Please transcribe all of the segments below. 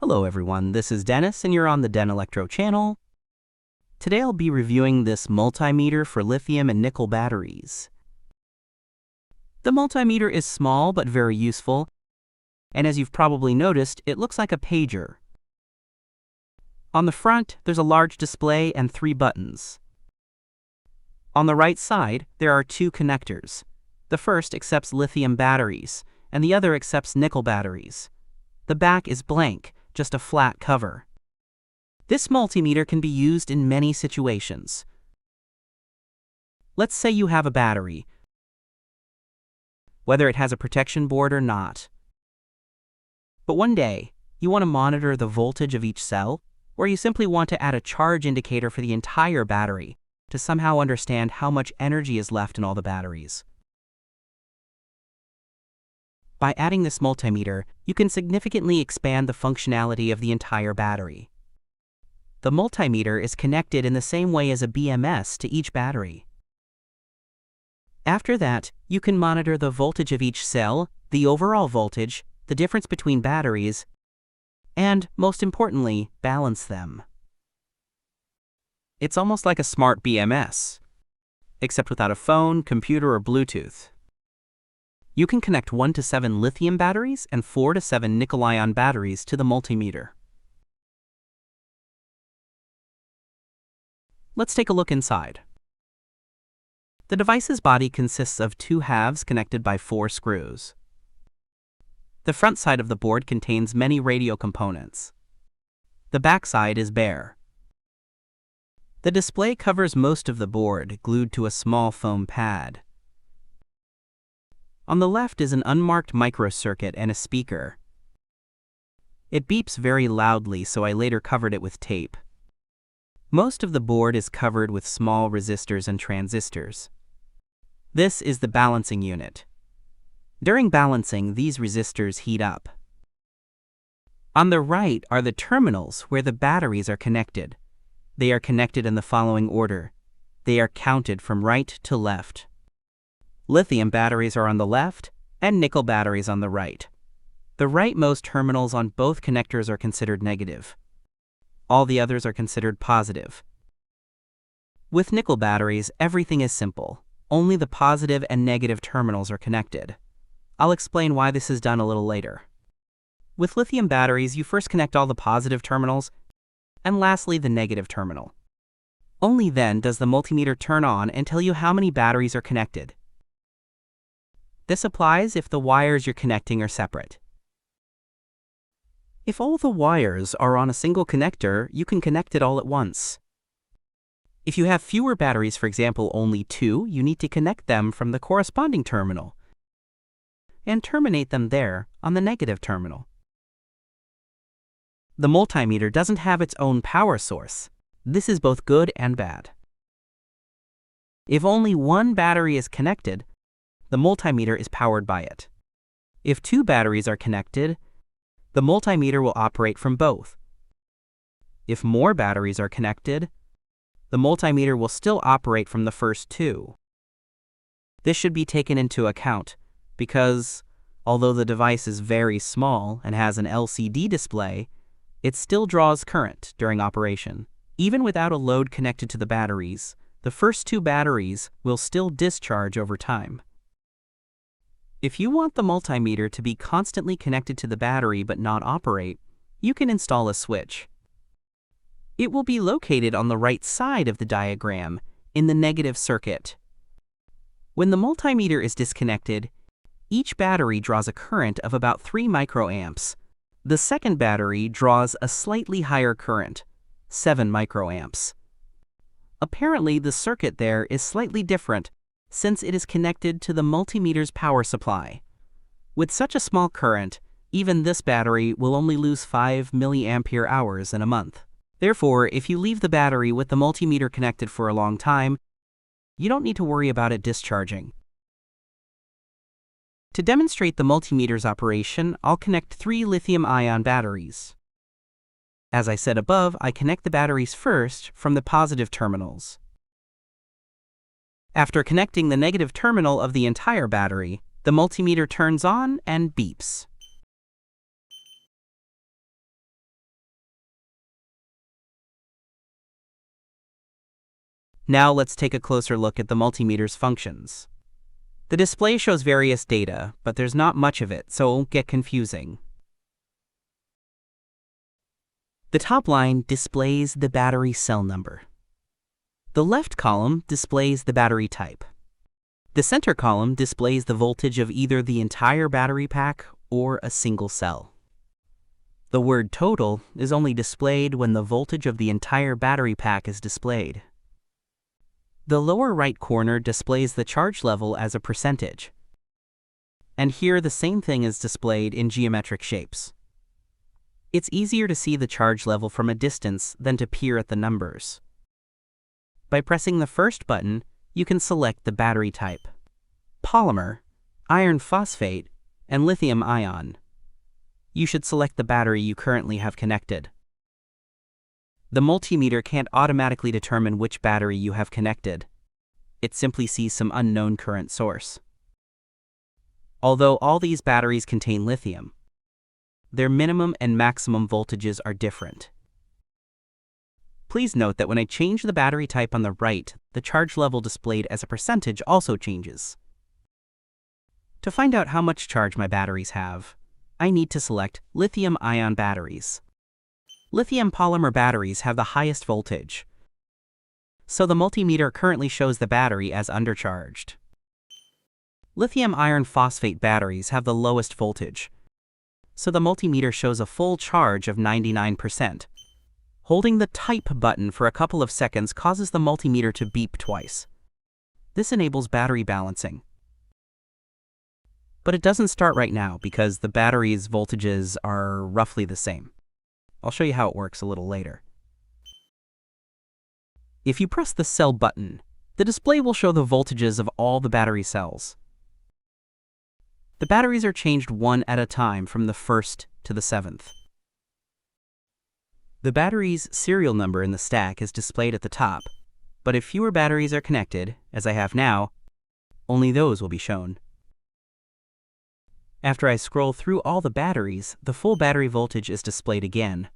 Hello everyone, this is Dennis and you're on the Den Electro channel. Today I'll be reviewing this multimeter for lithium and nickel batteries. The multimeter is small but very useful, and as you've probably noticed, it looks like a pager. On the front, there's a large display and 3 buttons. On the right side, there are 2 connectors. The first accepts lithium batteries, and the other accepts nickel batteries. The back is blank, just a flat cover. This multimeter can be used in many situations. Let's say you have a battery, whether it has a protection board or not. But one day, you want to monitor the voltage of each cell, or you simply want to add a charge indicator for the entire battery to somehow understand how much energy is left in all the batteries. By adding this multimeter, you can significantly expand the functionality of the entire battery. The multimeter is connected in the same way as a BMS to each battery. After that, you can monitor the voltage of each cell, the overall voltage, the difference between batteries, and, most importantly, balance them. It's almost like a smart BMS, except without a phone, computer, or Bluetooth. You can connect 1 to 7 lithium batteries and 4 to 7 nickel-ion batteries to the multimeter. Let's take a look inside. The device's body consists of 2 halves connected by 4 screws. The front side of the board contains many radio components. The back side is bare. The display covers most of the board, glued to a small foam pad. On the left is an unmarked microcircuit and a speaker. It beeps very loudly, so I later covered it with tape. Most of the board is covered with small resistors and transistors. This is the balancing unit. During balancing, these resistors heat up. On the right are the terminals where the batteries are connected. They are connected in the following order. They are counted from right to left. Lithium batteries are on the left, and nickel batteries on the right. The rightmost terminals on both connectors are considered negative. All the others are considered positive. With nickel batteries, everything is simple. Only the positive and negative terminals are connected. I'll explain why this is done a little later. With lithium batteries, you first connect all the positive terminals, and lastly the negative terminal. Only then does the multimeter turn on and tell you how many batteries are connected. This applies if the wires you're connecting are separate. If all the wires are on a single connector, you can connect it all at once. If you have fewer batteries, for example only 2, you need to connect them from the corresponding terminal and terminate them there on the negative terminal. The multimeter doesn't have its own power source. This is both good and bad. If only one battery is connected, the multimeter is powered by it. If 2 batteries are connected, the multimeter will operate from both. If more batteries are connected, the multimeter will still operate from the first 2. This should be taken into account because, although the device is very small and has an LCD display, it still draws current during operation. Even without a load connected to the batteries, the first 2 batteries will still discharge over time. If you want the multimeter to be constantly connected to the battery but not operate, you can install a switch. It will be located on the right side of the diagram, in the negative circuit. When the multimeter is disconnected, each battery draws a current of about 3 microamps. The second battery draws a slightly higher current, 7 microamps. Apparently, the circuit there is slightly different since it is connected to the multimeter's power supply. With such a small current, even this battery will only lose 5 milliampere hours in a month. Therefore, if you leave the battery with the multimeter connected for a long time, you don't need to worry about it discharging. To demonstrate the multimeter's operation, I'll connect 3 lithium-ion batteries. As I said above, I connect the batteries first from the positive terminals. After connecting the negative terminal of the entire battery, the multimeter turns on and beeps. Now let's take a closer look at the multimeter's functions. The display shows various data, but there's not much of it, so it won't get confusing. The top line displays the battery cell number. The left column displays the battery type. The center column displays the voltage of either the entire battery pack or a single cell. The word total is only displayed when the voltage of the entire battery pack is displayed. The lower right corner displays the charge level as a percentage. And here the same thing is displayed in geometric shapes. It's easier to see the charge level from a distance than to peer at the numbers. By pressing the first button, you can select the battery type: polymer, iron phosphate, and lithium-ion. You should select the battery you currently have connected. The multimeter can't automatically determine which battery you have connected. It simply sees some unknown current source. Although all these batteries contain lithium, their minimum and maximum voltages are different. Please note that when I change the battery type on the right, the charge level displayed as a percentage also changes. To find out how much charge my batteries have, I need to select lithium-ion batteries. Lithium polymer batteries have the highest voltage, so the multimeter currently shows the battery as undercharged. Lithium iron phosphate batteries have the lowest voltage, so the multimeter shows a full charge of 99%. Holding the Type button for a couple of seconds causes the multimeter to beep twice. This enables battery balancing. But it doesn't start right now because the battery's voltages are roughly the same. I'll show you how it works a little later. If you press the Cell button, the display will show the voltages of all the battery cells. The batteries are changed one at a time from the 1st to the 7th. The battery's serial number in the stack is displayed at the top, but if fewer batteries are connected, as I have now, only those will be shown. After I scroll through all the batteries, the full battery voltage is displayed again.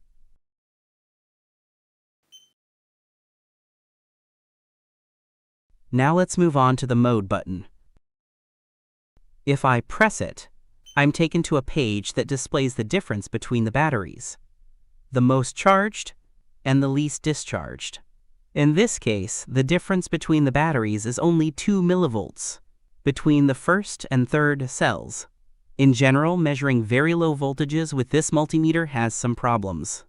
Now let's move on to the Mode button. If I press it, I'm taken to a page that displays the difference between the batteries: the most charged and the least discharged. In this case, the difference between the batteries is only 2 millivolts between the first and third cells. In general, measuring very low voltages with this multimeter has some problems.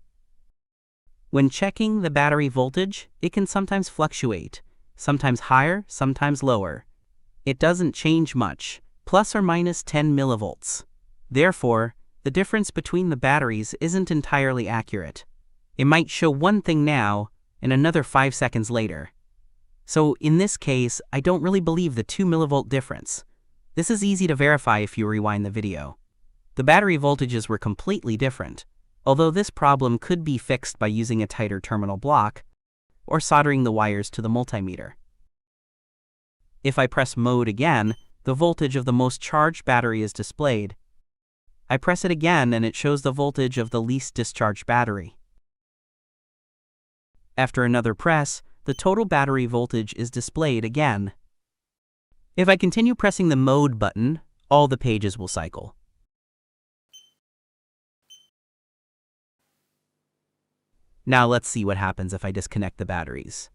When checking the battery voltage, it can sometimes fluctuate, sometimes higher, sometimes lower. It doesn't change much, plus or minus 10 millivolts. Therefore, the difference between the batteries isn't entirely accurate. It might show one thing now and another 5 seconds later. So in this case, I don't really believe the 2 millivolt difference. This is easy to verify if you rewind the video. The battery voltages were completely different, although this problem could be fixed by using a tighter terminal block or soldering the wires to the multimeter. If I press Mode again, the voltage of the most charged battery is displayed. I press it again and it shows the voltage of the least discharged battery. After another press, the total battery voltage is displayed again. If I continue pressing the Mode button, all the pages will cycle. Now let's see what happens if I disconnect the batteries.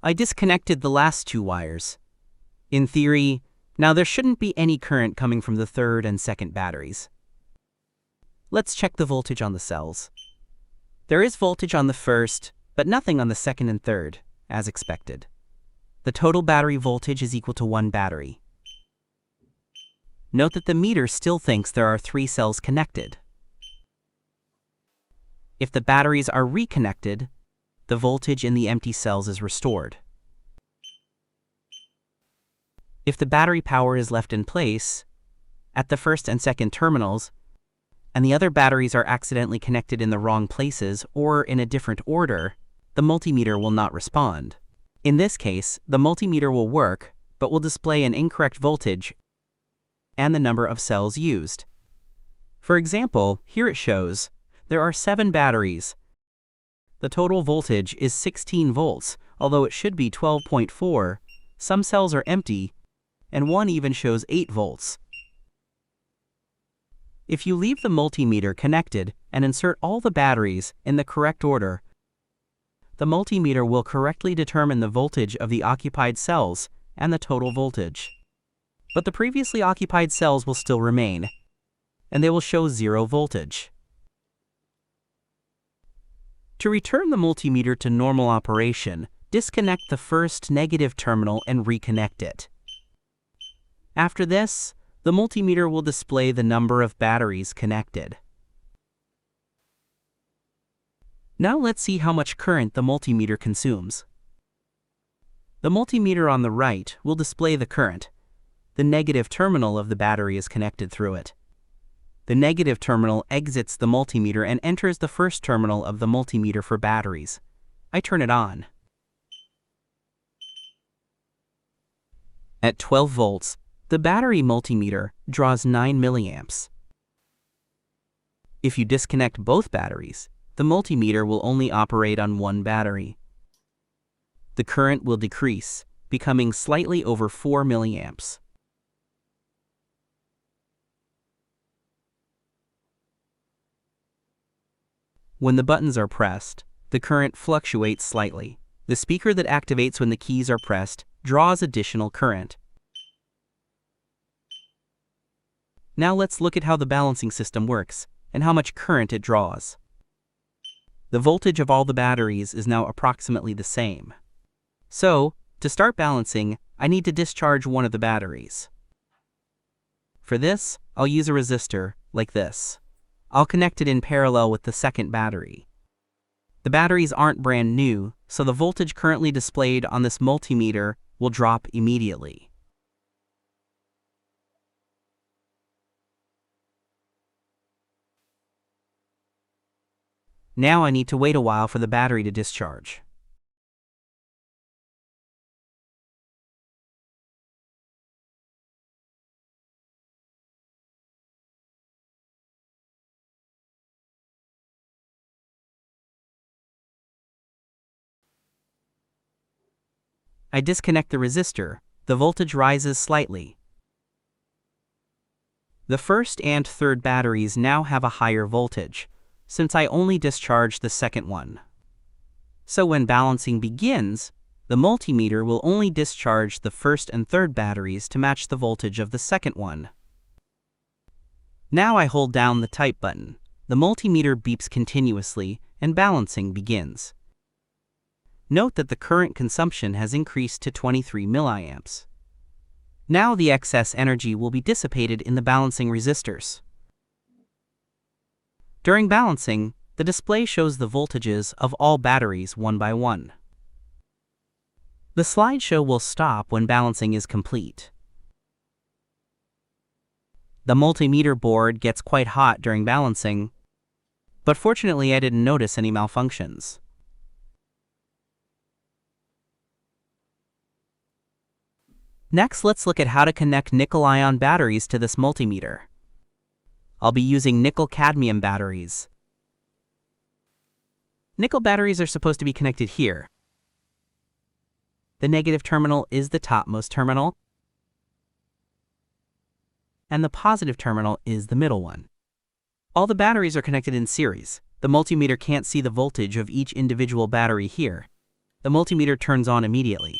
I disconnected the last 2 wires. In theory, now there shouldn't be any current coming from the third and second batteries. Let's check the voltage on the cells. There is voltage on the first, but nothing on the second and third, as expected. The total battery voltage is equal to 1 battery. Note that the meter still thinks there are 3 cells connected. If the batteries are reconnected, the voltage in the empty cells is restored. If the battery power is left in place, at the first and second terminals, and the other batteries are accidentally connected in the wrong places or in a different order, the multimeter will not respond. In this case, the multimeter will work, but will display an incorrect voltage and the number of cells used. For example, here it shows there are 7 batteries, The total voltage is 16 volts, although it should be 12.4. Some cells are empty, and one even shows 8 volts. If you leave the multimeter connected and insert all the batteries in the correct order, the multimeter will correctly determine the voltage of the occupied cells and the total voltage. But the previously occupied cells will still remain, and they will show 0 voltage. To return the multimeter to normal operation, disconnect the first negative terminal and reconnect it. After this, the multimeter will display the number of batteries connected. Now let's see how much current the multimeter consumes. The multimeter on the right will display the current. The negative terminal of the battery is connected through it. The negative terminal exits the multimeter and enters the first terminal of the multimeter for batteries. I turn it on. At 12 volts, the battery multimeter draws 9 milliamps. If you disconnect both batteries, the multimeter will only operate on one battery. The current will decrease, becoming slightly over 4 milliamps. When the buttons are pressed, the current fluctuates slightly. The speaker that activates when the keys are pressed draws additional current. Now let's look at how the balancing system works and how much current it draws. The voltage of all the batteries is now approximately the same. So, to start balancing, I need to discharge one of the batteries. For this, I'll use a resistor, like this. I'll connect it in parallel with the second battery. The batteries aren't brand new, so the voltage currently displayed on this multimeter will drop immediately. Now I need to wait a while for the battery to discharge. I disconnect the resistor. The voltage rises slightly. The first and third batteries now have a higher voltage, since I only discharged the second one. So when balancing begins, the multimeter will only discharge the first and third batteries to match the voltage of the second one. Now I hold down the type button. The multimeter beeps continuously and balancing begins. Note that the current consumption has increased to 23 milliamps. Now the excess energy will be dissipated in the balancing resistors. During balancing, the display shows the voltages of all batteries one by one. The slideshow will stop when balancing is complete. The multimeter board gets quite hot during balancing, but fortunately I didn't notice any malfunctions. Next, let's look at how to connect nickel-ion batteries to this multimeter. I'll be using nickel-cadmium batteries. Nickel batteries are supposed to be connected here. The negative terminal is the topmost terminal, and the positive terminal is the middle one. All the batteries are connected in series. The multimeter can't see the voltage of each individual battery here. The multimeter turns on immediately.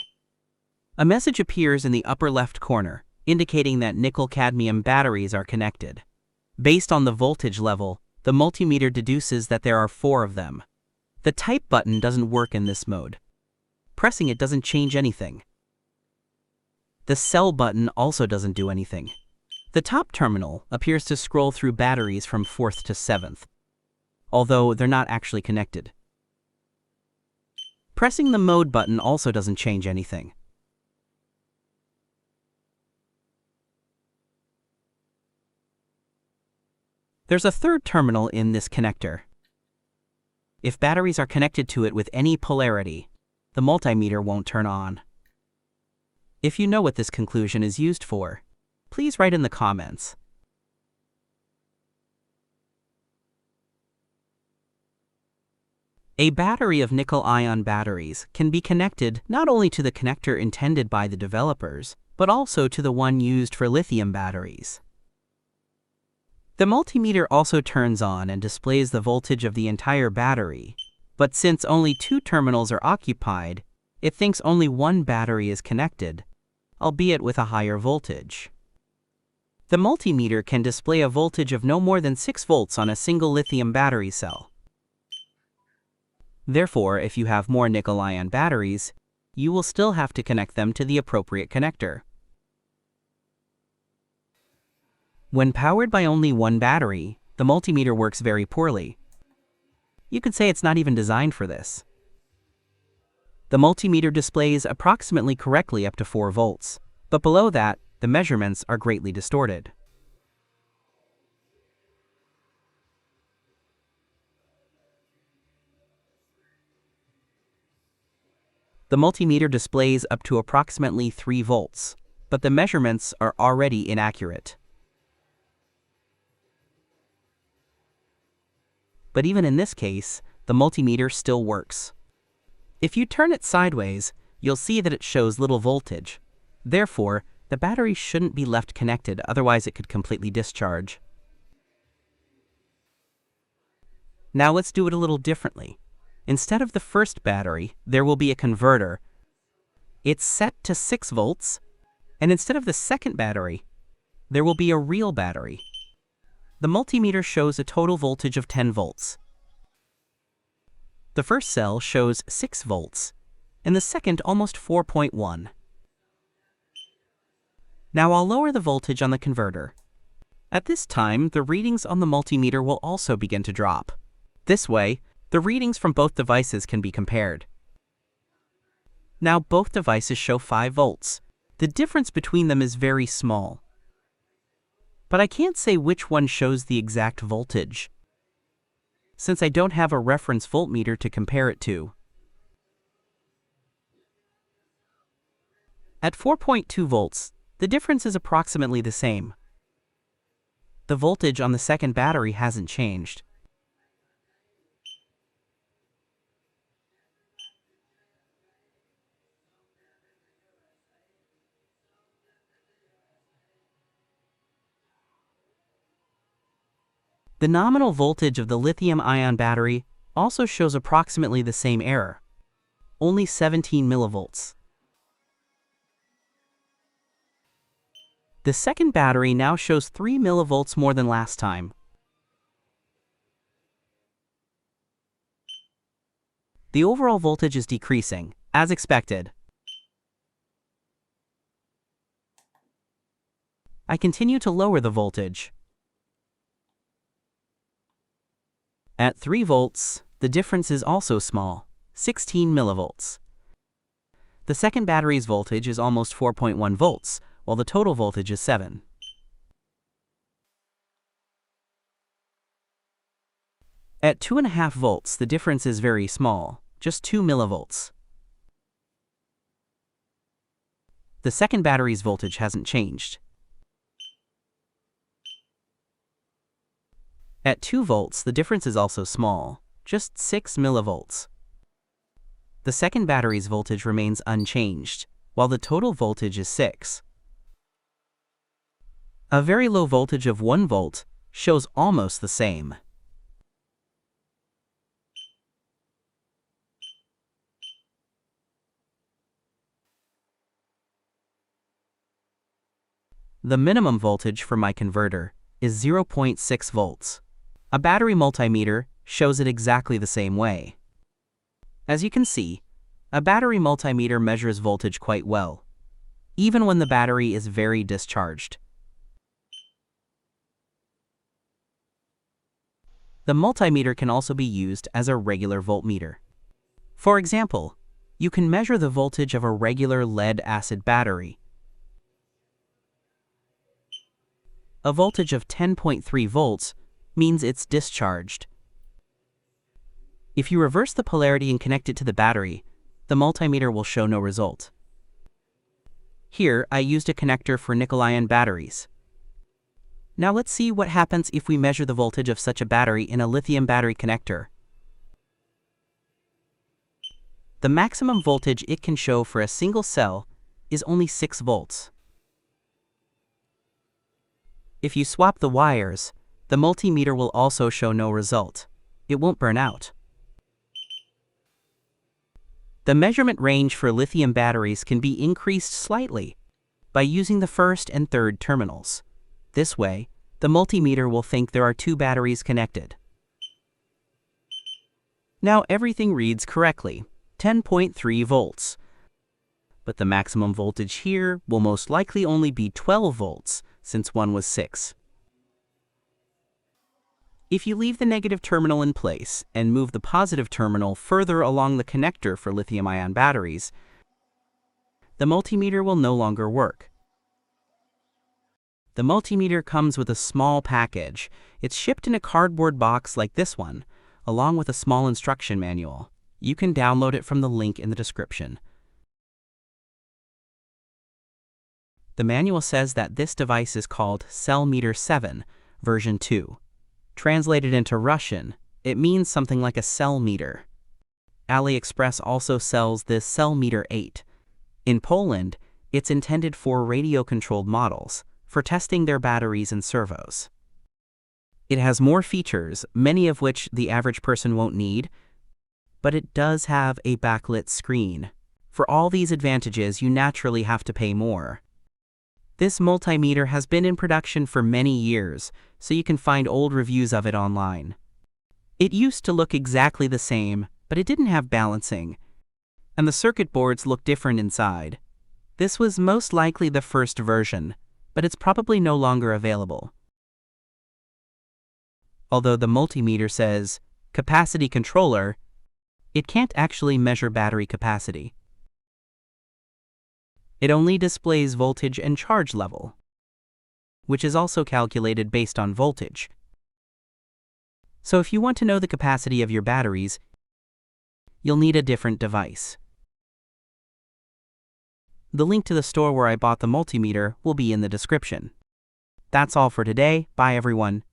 A message appears in the upper left corner, indicating that nickel-cadmium batteries are connected. Based on the voltage level, the multimeter deduces that there are 4 of them. The type button doesn't work in this mode. Pressing it doesn't change anything. The cell button also doesn't do anything. The top terminal appears to scroll through batteries from 4th to 7th, although they're not actually connected. Pressing the mode button also doesn't change anything. There's a third terminal in this connector. If batteries are connected to it with any polarity, the multimeter won't turn on. If you know what this conclusion is used for, please write in the comments. A battery of nickel-ion batteries can be connected not only to the connector intended by the developers, but also to the one used for lithium batteries. The multimeter also turns on and displays the voltage of the entire battery, but since only 2 terminals are occupied, it thinks only one battery is connected, albeit with a higher voltage. The multimeter can display a voltage of no more than 6 volts on a single lithium battery cell. Therefore, if you have more nickel-ion batteries, you will still have to connect them to the appropriate connector. When powered by only one battery, the multimeter works very poorly. You could say it's not even designed for this. The multimeter displays approximately correctly up to 4 volts, but below that, the measurements are greatly distorted. The multimeter displays up to approximately 3 volts, but the measurements are already inaccurate. But even in this case, the multimeter still works. If you turn it sideways, you'll see that it shows little voltage. Therefore, the battery shouldn't be left connected, otherwise it could completely discharge. Now let's do it a little differently. Instead of the first battery, there will be a converter. It's set to 6 volts, and instead of the second battery, there will be a real battery. The multimeter shows a total voltage of 10 volts. The first cell shows 6 volts, and the second almost 4.1. Now I'll lower the voltage on the converter. At this time, the readings on the multimeter will also begin to drop. This way, the readings from both devices can be compared. Now both devices show 5 volts. The difference between them is very small. But I can't say which one shows the exact voltage, since I don't have a reference voltmeter to compare it to. At 4.2 volts, the difference is approximately the same. The voltage on the second battery hasn't changed. The nominal voltage of the lithium-ion battery also shows approximately the same error, only 17 millivolts. The second battery now shows 3 millivolts more than last time. The overall voltage is decreasing, as expected. I continue to lower the voltage. At 3 volts, the difference is also small, 16 millivolts. The second battery's voltage is almost 4.1 volts, while the total voltage is 7. At 2.5 volts, the difference is very small, just 2 millivolts. The second battery's voltage hasn't changed. At 2 volts, the difference is also small, just 6 millivolts. The second battery's voltage remains unchanged, while the total voltage is 6. A very low voltage of 1 volt shows almost the same. The minimum voltage for my converter is 0.6 volts. A battery multimeter shows it exactly the same way. As you can see, a battery multimeter measures voltage quite well, even when the battery is very discharged. The multimeter can also be used as a regular voltmeter. For example, you can measure the voltage of a regular lead-acid battery. A voltage of 10.3 volts means it's discharged. If you reverse the polarity and connect it to the battery, the multimeter will show no result. Here, I used a connector for nickel-ion batteries. Now let's see what happens if we measure the voltage of such a battery in a lithium battery connector. The maximum voltage it can show for a single cell is only 6 volts. If you swap the wires, the multimeter will also show no result. It won't burn out. The measurement range for lithium batteries can be increased slightly by using the first and third terminals. This way, the multimeter will think there are 2 batteries connected. Now everything reads correctly, 10.3 volts. But the maximum voltage here will most likely only be 12 volts, since one was 6. If you leave the negative terminal in place and move the positive terminal further along the connector for lithium-ion batteries, the multimeter will no longer work. The multimeter comes with a small package. It's shipped in a cardboard box like this one, along with a small instruction manual. You can download it from the link in the description. The manual says that this device is called Cellmeter 7, version 2. Translated into Russian, it means something like a cell meter. AliExpress also sells this Cellmeter 8. In Poland, it's intended for radio-controlled models, for testing their batteries and servos. It has more features, many of which the average person won't need, but it does have a backlit screen. For all these advantages, you naturally have to pay more. This multimeter has been in production for many years, so you can find old reviews of it online. It used to look exactly the same, but it didn't have balancing, and the circuit boards look different inside. This was most likely the first version, but it's probably no longer available. Although the multimeter says capacity controller, it can't actually measure battery capacity. It only displays voltage and charge level, which is also calculated based on voltage. So if you want to know the capacity of your batteries, you'll need a different device. The link to the store where I bought the multimeter will be in the description. That's all for today. Bye everyone.